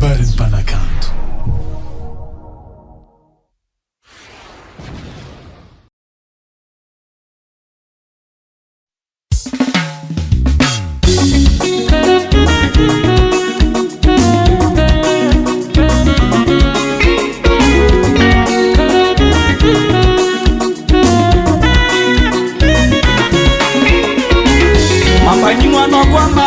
Habari Mpanakanto. Mapanyinwa no kwamba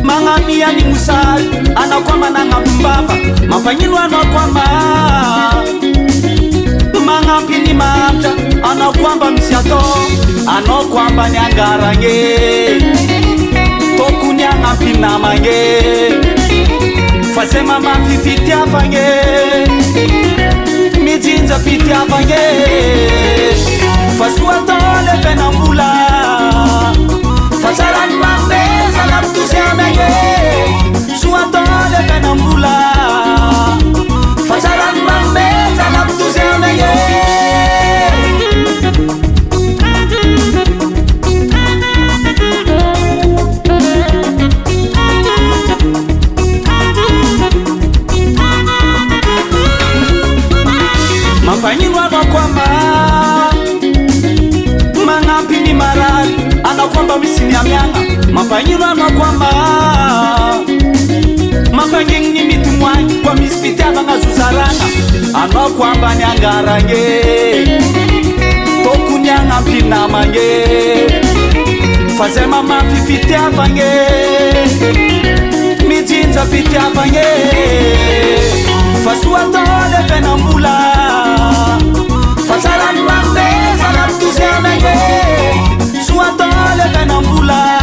mangania ni musali anakwamba nanga mbaba. Mapanyinwa no kwamba mangapini mata anakwamba msiato anakwamba nyangarange toku nyangapina mange fasema mafifiti afange mijinza fiti afange fasua tole penambula fasaran mambeza na mtuzi amenge sua tole penambula fasaran mambeza na mtuzi amenge. Mapanyinwa no kwamba mangapini marari anakwamba misini ya mianga. Mapanyinwa no kwamba mapangini mitumwani kwa misfiti abanga zuzaranga anakwamba nyangarange toku nyanga mpina mange fasema mafifiti afange mijinza fiti afange fasua tole penambula fasaran mambeza na mtuzi amenge sua tole penambula